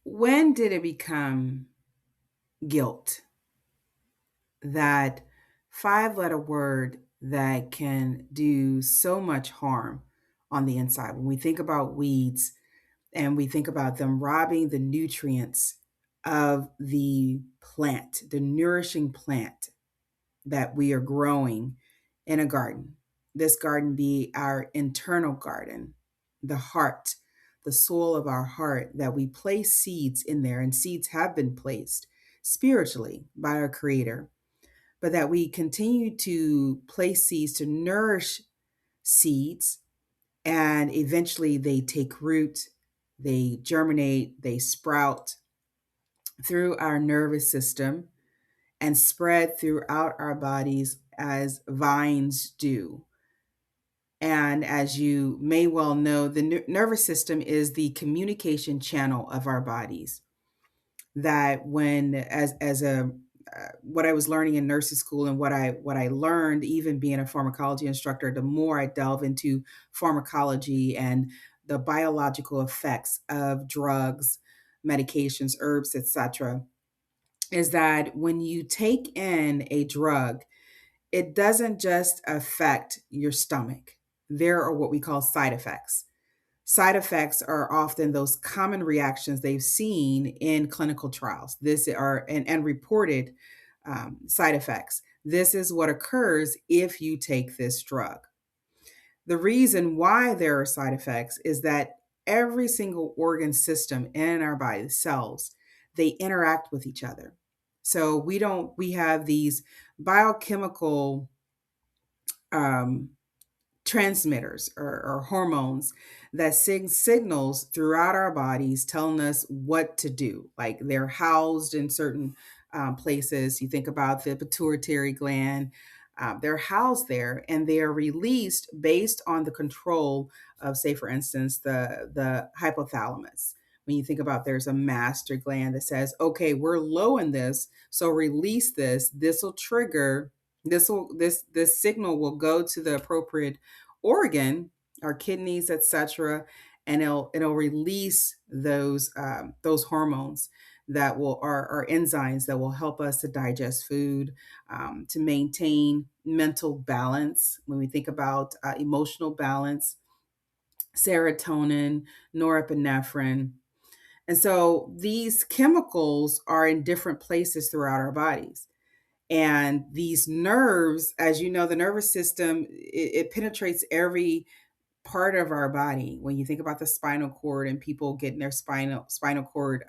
When did it become guilt? That five-letter word that can do so much harm on the inside. When we think about weeds and we think about them robbing the nutrients of the plant, the nourishing plant that we are growing in a garden. This garden be our internal garden, the heart, the soul of our heart, that we place seeds in there, and seeds have been placed spiritually by our Creator, but that we continue to place seeds to nourish seeds, and eventually they take root, they germinate, they sprout through our nervous system and spread throughout our bodies as vines do. And as you may well know, the nervous system is the communication channel of our bodies. That when, as a what I was learning in nursing school, and what I learned even being a pharmacology instructor, the more I delve into pharmacology and the biological effects of drugs, medications, herbs, etc., is that when you take in a drug, it doesn't just affect your stomach. There are what we call side effects. Side effects are often those common reactions they've seen in clinical trials. This are and reported side effects. This is what occurs if you take this drug. The reason why there are side effects is that every single organ system in our body, the cells, they interact with each other. So we have these biochemical um, transmitters or hormones that signals throughout our bodies telling us what to do. Like they're housed in certain places. You think about the pituitary gland. They're housed there, and they are released based on the control of, say, for instance, the hypothalamus. When you think about, there's a master gland that says, okay, we're low in this, so release this. This will trigger, this signal will go to the appropriate organ, our kidneys, etc., and it'll release those hormones that will are enzymes that will help us to digest food, to maintain mental balance. When we think about emotional balance, serotonin, norepinephrine. And so these chemicals are in different places throughout our bodies. And these nerves, as you know, the nervous system, it penetrates every part of our body. When you think about the spinal cord and people getting their spinal cord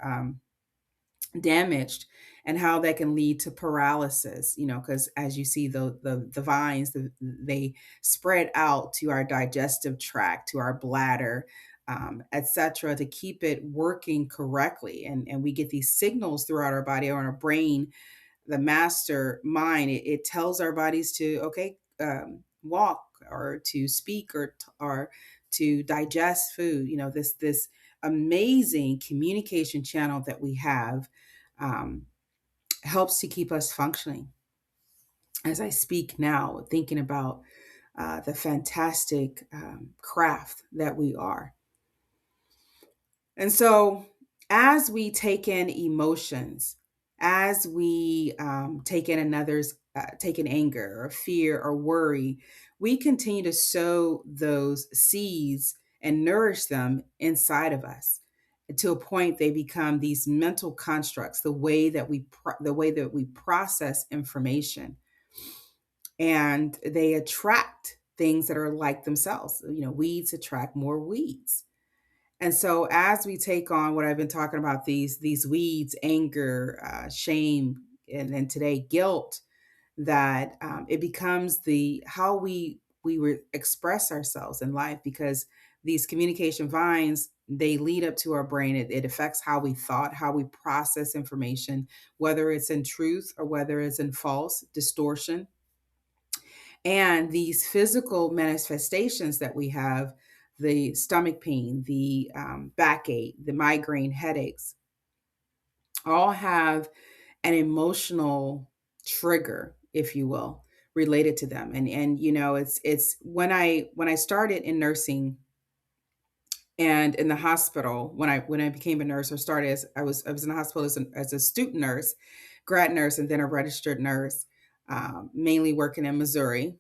damaged, and how that can lead to paralysis, because as you see, the vines, they spread out to our digestive tract, to our bladder, etc., to keep it working correctly. And we get these signals throughout our body or in our brain. The master mind, it tells our bodies to, okay, walk, or to speak, or to digest food. This amazing communication channel that we have um, helps to keep us functioning. As I speak now, thinking about the fantastic craft that we are. And so, as we take in emotions, as we take in anger or fear or worry, we continue to sow those seeds and nourish them inside of us, to a point they become these mental constructs. The way that we process information, and they attract things that are like themselves. Weeds attract more weeds. And so, as we take on what I've been talking about, these weeds, anger, shame, and then today guilt, that it becomes the how we express ourselves in life, because these communication vines, they lead up to our brain. It affects how we thought, how we process information, whether it's in truth or whether it's in false distortion. And these physical manifestations that we have, the stomach pain, the backache, the migraine headaches, all have an emotional trigger, if you will, related to them. And it's when I started in nursing And in the hospital, when I became a nurse, or started as I was in the hospital as a student nurse, grad nurse, and then a registered nurse, mainly working in Missouri.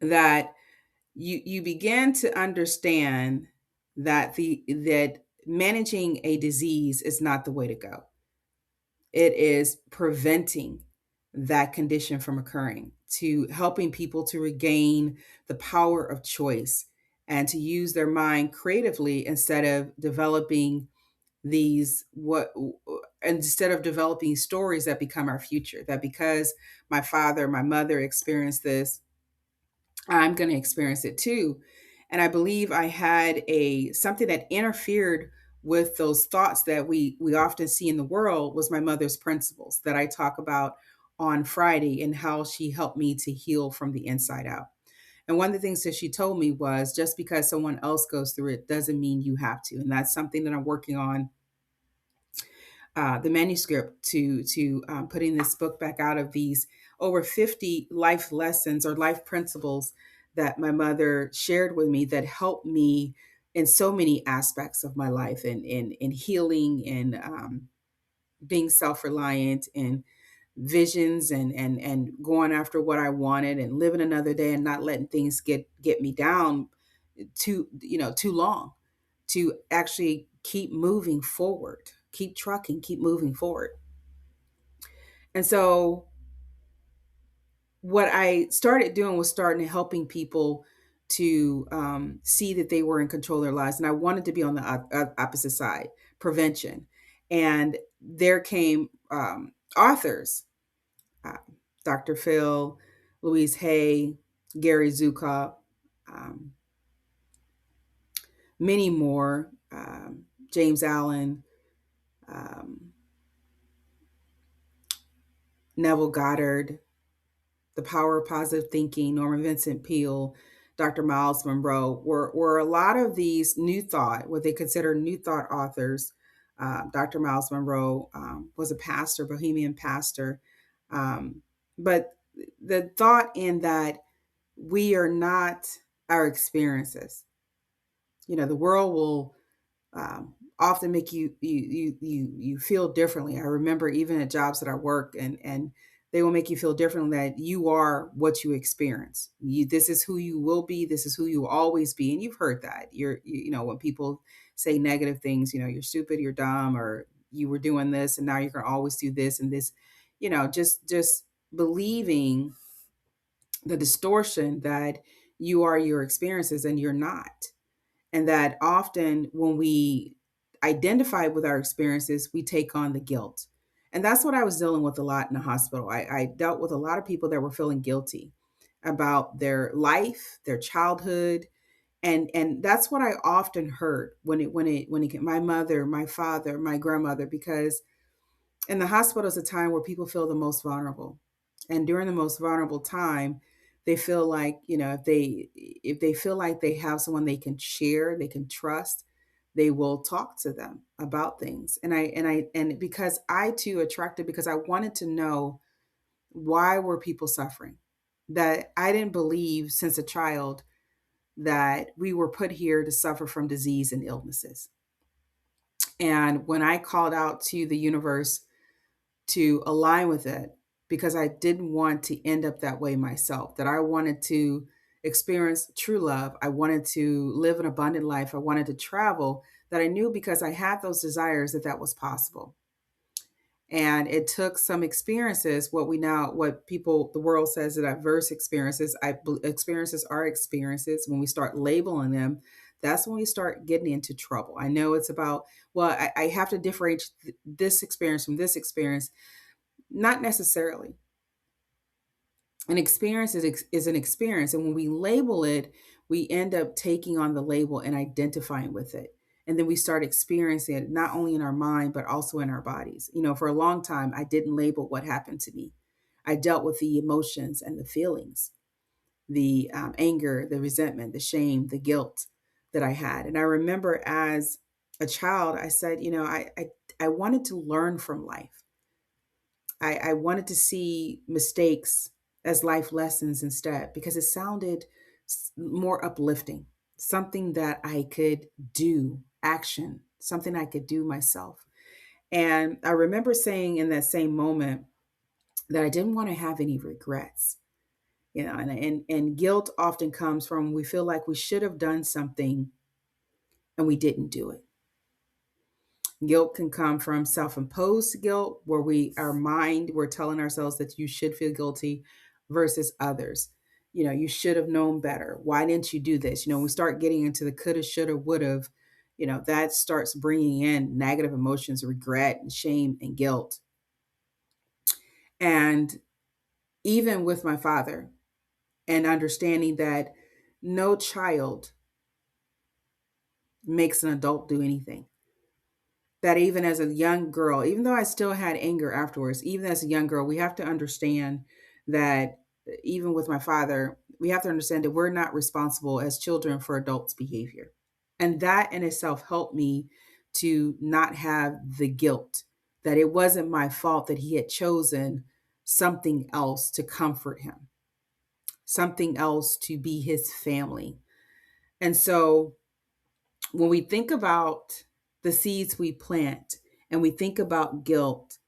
That you begin to understand that managing a disease is not the way to go. It is preventing that condition from occurring, to helping people to regain the power of choice and to use their mind creatively these what instead of developing stories that become our future, that because my father, my mother experienced this, I'm going to experience it too. And I believe I had a something that interfered with those thoughts that we often see in the world, was my mother's principles that I talk about on Friday, and how she helped me to heal from the inside out. And one of the things that she told me was, just because someone else goes through it doesn't mean you have to. And that's something that I'm working on, the manuscript to putting this book back out, of these over 50 life lessons or life principles that my mother shared with me, that helped me in so many aspects of my life, and in healing, and being self-reliant, and visions, and going after what I wanted, and living another day, and not letting things get me down too long, to actually keep moving forward, keep trucking, keep moving forward. And so what I started doing was starting to helping people to see that they were in control of their lives. And I wanted to be on the opposite side, prevention. And there came authors, uh, Dr. Phil, Louise Hay, Gary Zukov, um, many more, James Allen, um, Neville Goddard, The Power of Positive Thinking, Norman Vincent Peale, Dr. Miles Monroe, were a lot of these new thought, what they consider new thought authors. Dr. Miles Monroe was a pastor, Bohemian pastor. Um, but the thought in that we are not our experiences. The world will often make you feel differently. I remember even at jobs that I worked, and they will make you feel differently, that you are what you experience. This is who you will be. This is who you will always be. And you've heard that. When people say negative things, you're stupid, you're dumb, or you were doing this and now you're going to always do this and this. Just believing the distortion that you are your experiences and you're not. And that often when we identify with our experiences, we take on the guilt. And that's what I was dealing with a lot in the hospital. I dealt with a lot of people that were feeling guilty about their life, their childhood. And that's what I often heard when my mother, my father, my grandmother, because in the hospital is a time where people feel the most vulnerable. And during the most vulnerable time, they feel like, if they feel like they have someone they can share, they can trust, they will talk to them about things. And because I too attracted, because I wanted to know, why were people suffering? That I didn't believe since a child that we were put here to suffer from disease and illnesses. And when I called out to the universe to align with it, because I didn't want to end up that way myself, that I wanted to experience true love. I wanted to live an abundant life. I wanted to travel, that I knew, because I had those desires, that was possible. And it took some experiences, what people, the world says, that adverse experiences. Experiences are experiences. When we start labeling them, that's when we start getting into trouble. I know it's about, well, I have to differentiate this experience from this experience. Not necessarily. An experience is an experience. And when we label it, we end up taking on the label and identifying with it. And then we start experiencing it, not only in our mind, but also in our bodies. For a long time, I didn't label what happened to me. I dealt with the emotions and the feelings, the anger, the resentment, the shame, the guilt that I had. And I remember as a child, I said, I wanted to learn from life. I wanted to see mistakes as life lessons instead, because it sounded more uplifting, something that I could do, action, something I could do myself. And I remember saying in that same moment that I didn't want to have any regrets. And guilt often comes from we feel like we should have done something and we didn't do it. Guilt can come from self-imposed guilt, where our mind, we're telling ourselves that you should feel guilty, versus others. You should have known better. Why didn't you do this? We start getting into the coulda, shoulda, woulda. That starts bringing in negative emotions, regret, and shame and guilt. And even with my father, and understanding that no child makes an adult do anything. That even as a young girl, even though I still had anger afterwards, even as a young girl, we have to understand that even with my father, we have to understand that we're not responsible as children for adults' behavior. And that in itself helped me to not have the guilt that it wasn't my fault that he had chosen something else to comfort him, something else to be his family. And so when we think about the seeds we plant and we think about guilt,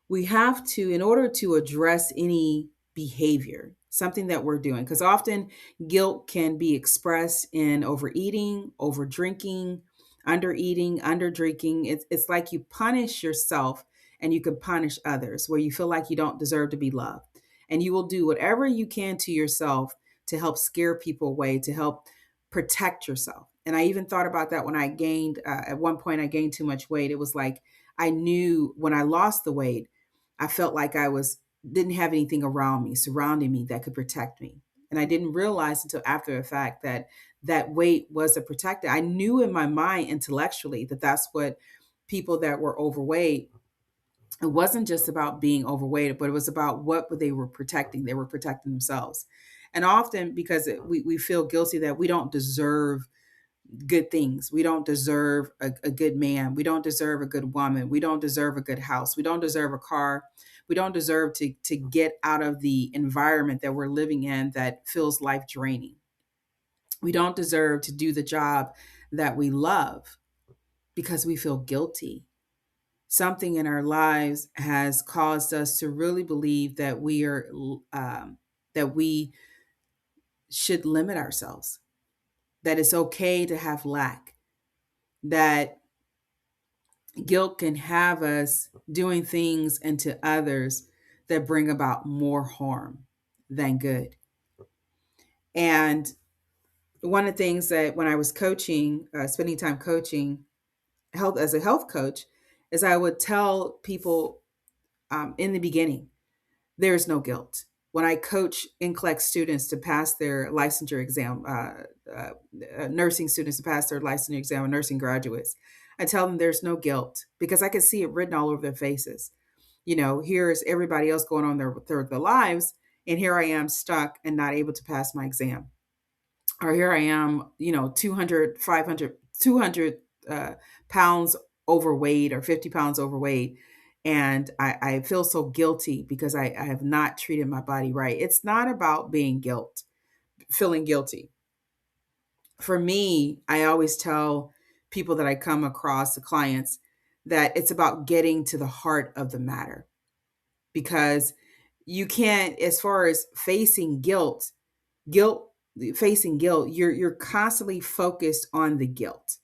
we have to, in order to address any behavior, something that we're doing, because often guilt can be expressed in overeating, over drinking, under eating, under drinking. It's like you punish yourself and you can punish others, where you feel like you don't deserve to be loved. And you will do whatever you can to yourself to help scare people away, to help protect yourself. And I even thought about that when I gained, at one point, I gained too much weight. It was like I knew when I lost the weight, I felt like didn't have anything around me, surrounding me that could protect me. And I didn't realize until after the fact that that weight was a protector. I knew in my mind intellectually that that's what people that were overweight, it wasn't just about being overweight, but it was about what they were protecting. They were protecting themselves. And often because we feel guilty that we don't deserve good things. We don't deserve a good man. We don't deserve a good woman. We don't deserve a good house. We don't deserve a car. We don't deserve to get out of the environment that we're living in that feels life draining. We don't deserve to do the job that we love because we feel guilty. Something in our lives has caused us to really believe that that we should limit ourselves, that it's okay to have lack, that guilt can have us doing things into others that bring about more harm than good. And one of the things that when I was coaching, spending time coaching health as a health coach, is I would tell people in the beginning, there's no guilt. When I coach NCLEX students to pass their licensure exam, nursing students to pass their licensure exam, or nursing graduates, I tell them there's no guilt because I can see it written all over their faces. Here's everybody else going on their lives, and here I am stuck and not able to pass my exam. Or here I am, 200, 500, 200 pounds overweight or 50 pounds overweight. And I feel so guilty because I have not treated my body right. It's not about feeling guilty. For me, I always tell people that I come across, the clients, that it's about getting to the heart of the matter. Because you can't, as far as guilt, facing guilt, you're constantly focused on the guilt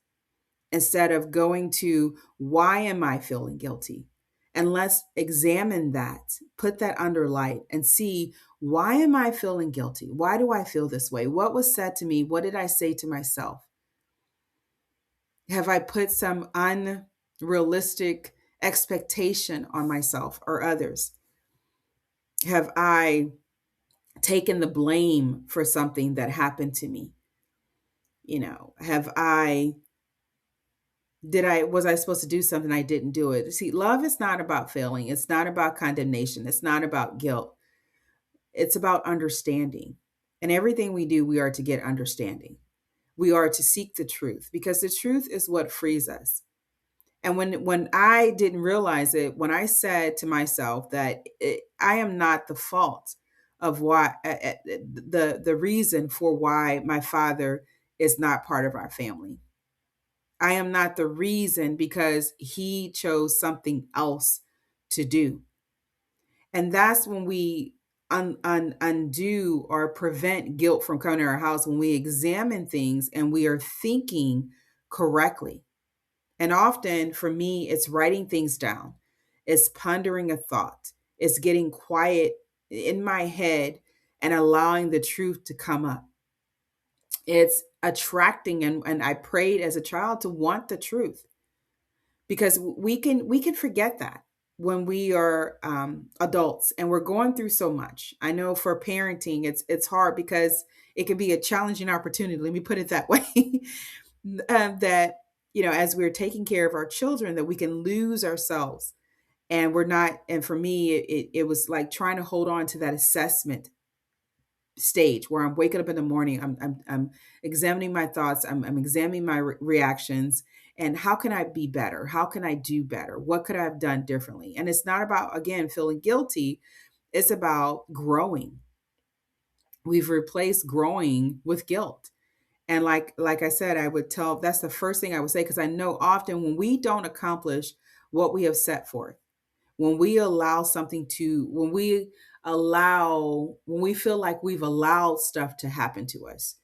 instead of going to why am I feeling guilty? And let's examine that, put that under light and see, why am I feeling guilty? Why do I feel this way? What was said to me? What did I say to myself? Have I put some unrealistic expectation on myself or others? Have I taken the blame for something that happened to me? Have I was I supposed to do something, I didn't do it? See, love is not about failing. It's not about condemnation. It's not about guilt. It's about understanding. And everything we do, we are to get understanding. We are to seek the truth because the truth is what frees us. And when I didn't realize it, when I said to myself that I am not the fault of why the reason for why my father is not part of our family. I am not the reason because he chose something else to do. And that's when we undo or prevent guilt from coming to our house, when we examine things and we are thinking correctly. And often for me, it's writing things down, it's pondering a thought, it's getting quiet in my head and allowing the truth to come up. It's attracting, and I prayed as a child to want the truth, because we can forget that when we are adults and we're going through so much. I know for parenting, it's hard because it can be a challenging opportunity. Let me put it that way. That as we're taking care of our children, that we can lose ourselves, and we're not. And for me, it was like trying to hold on to that assessment stage where I'm waking up in the morning, I'm examining my thoughts, I'm examining my reactions, and how can I be better? How can I do better? What could I have done differently? And it's not about, again, feeling guilty. It's about growing. We've replaced growing with guilt. And like I said, I would tell, that's the first thing I would say, because I know often when we don't accomplish what we have set forth, when we allow something to when we feel like we've allowed stuff to happen to us,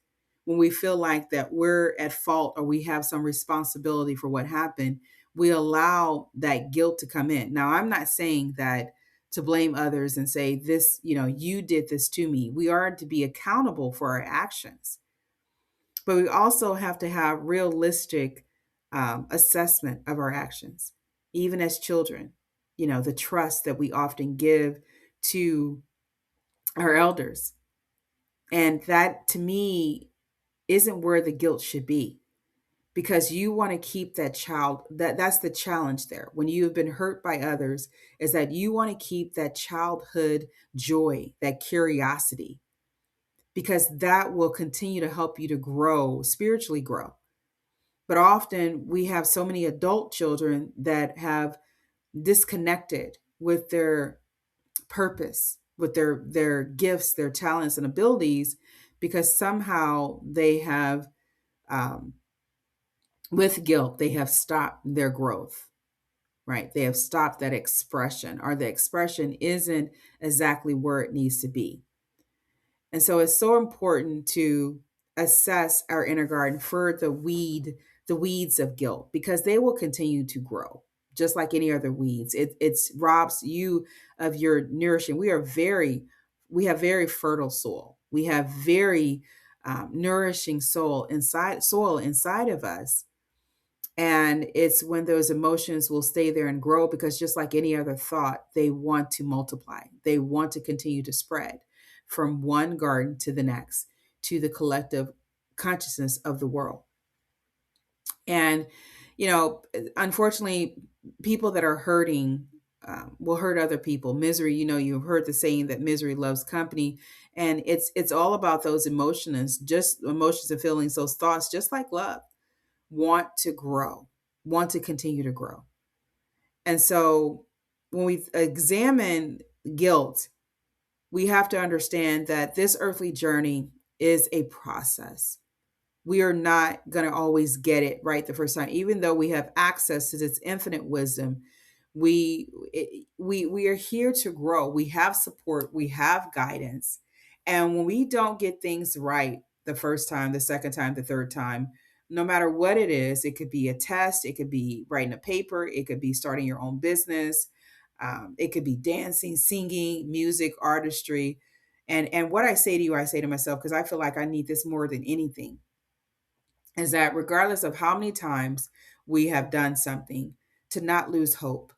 when we feel like that we're at fault or we have some responsibility for what happened, we allow that guilt to come in. Now, I'm not saying that to blame others and say this, you did this to me. We are to be accountable for our actions, but we also have to have realistic assessment of our actions, even as children. The trust that we often give to our elders. And that, to me, isn't where the guilt should be, because you want to keep that child. That's the challenge there. When you have been hurt by others, is that you want to keep that childhood joy, that curiosity, because that will continue to help you to grow, spiritually grow. But often we have so many adult children that have disconnected with their purpose, with their gifts, their talents and abilities, because somehow they have, um, with guilt, they have stopped their growth, right? They have stopped that expression, or the expression isn't exactly where it needs to be. And so it's so important to assess our inner garden for the weeds of guilt, because they will continue to grow just like any other weeds. It's robs you of your nourishing. We have very fertile soil. We have very nourishing soil inside of us. And it's when those emotions will stay there and grow, because just like any other thought, they want to multiply. They want to continue to spread from one garden to the next, to the collective consciousness of the world. And, unfortunately, people that are hurting will hurt other people. Misery, you've heard the saying that misery loves company. And it's all about those emotions, just emotions and feelings, those thoughts, just like love, want to grow, want to continue to grow. And so when we examine guilt, we have to understand that this earthly journey is a process. We are not going to always get it right the first time, even though we have access to this infinite wisdom. We are here to grow. We have support, we have guidance. And when we don't get things right the first time, the second time, the third time, no matter what it is, it could be a test, it could be writing a paper, it could be starting your own business, it could be dancing, singing, music, artistry. And what I say to you, I say to myself, because I feel like I need this more than anything, is that regardless of how many times we have done something, to not lose hope,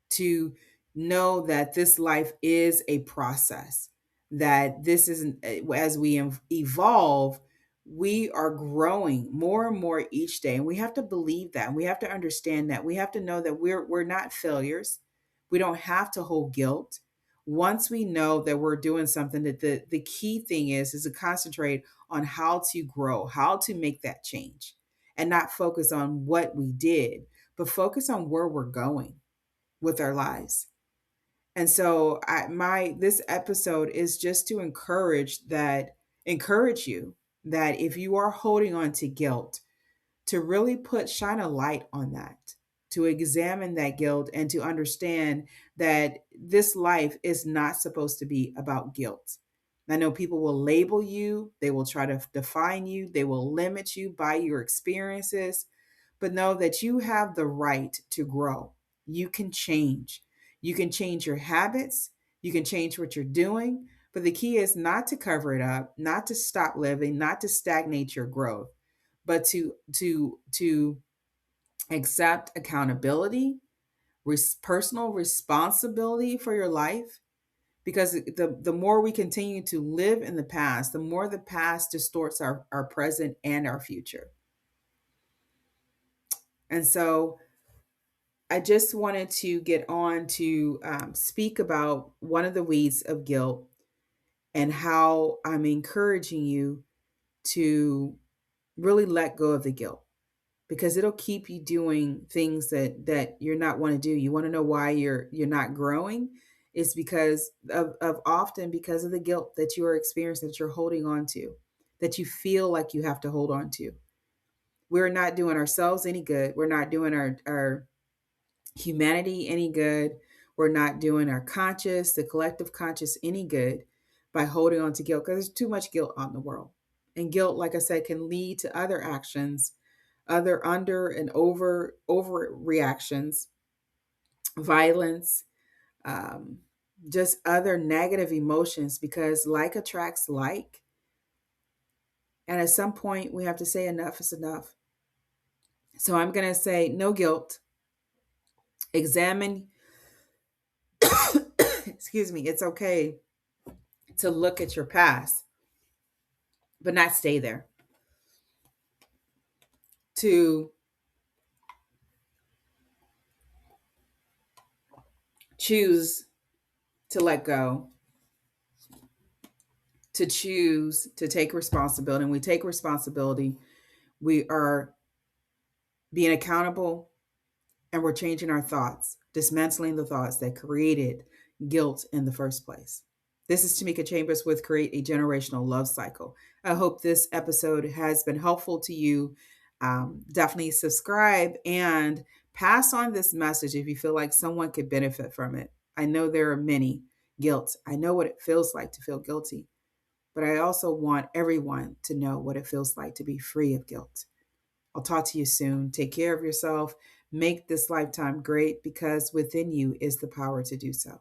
to know that this life is a process, that this isn't, as we evolve, we are growing more and more each day. And we have to believe that. And we have to understand that. We have to know that we're not failures. We don't have to hold guilt. Once we know that we're doing something, that the key thing is to concentrate on how to grow, how to make that change, and not focus on what we did, but focus on where we're going with our lives. And so this episode is just to encourage you that if you are holding on to guilt, to really shine a light on that, to examine that guilt and to understand that this life is not supposed to be about guilt. I know people will label you, they will try to define you, they will limit you by your experiences, but know that you have the right to grow. You can change. You can change your habits, you can change what you're doing, but the key is not to cover it up, not to stop living, not to stagnate your growth, but to accept accountability, personal responsibility for your life, because the more we continue to live in the past, the more the past distorts our present and our future. And so I just wanted to get on to speak about one of the weeds of guilt and how I'm encouraging you to really let go of the guilt, because it'll keep you doing things that you're not want to do. You want to know why you're not growing? It's because of often because of the guilt that you are experiencing, that you're holding on to, that you feel like you have to hold on to. We're not doing ourselves any good. We're not doing our humanity any good. We're not doing our conscious, the collective conscious, any good by holding on to guilt, because there's too much guilt on the world. And guilt, like I said, can lead to other actions, other under and over reactions, violence, um, just other negative emotions, because like attracts like. And at some point, we have to say enough is enough. So I'm going to say no guilt. Examine, excuse me, it's okay to look at your past, but not stay there. To choose to let go, to choose to take responsibility. And we take responsibility, we are being accountable, and we're changing our thoughts, dismantling the thoughts that created guilt in the first place. This is Timika Chambers with Create a Generational Love Cycle. I hope this episode has been helpful to you. Definitely subscribe and pass on this message if you feel like someone could benefit from it. I know there are many guilt. I know what it feels like to feel guilty, but I also want everyone to know what it feels like to be free of guilt. I'll talk to you soon. Take care of yourself. Make this lifetime great, because within you is the power to do so.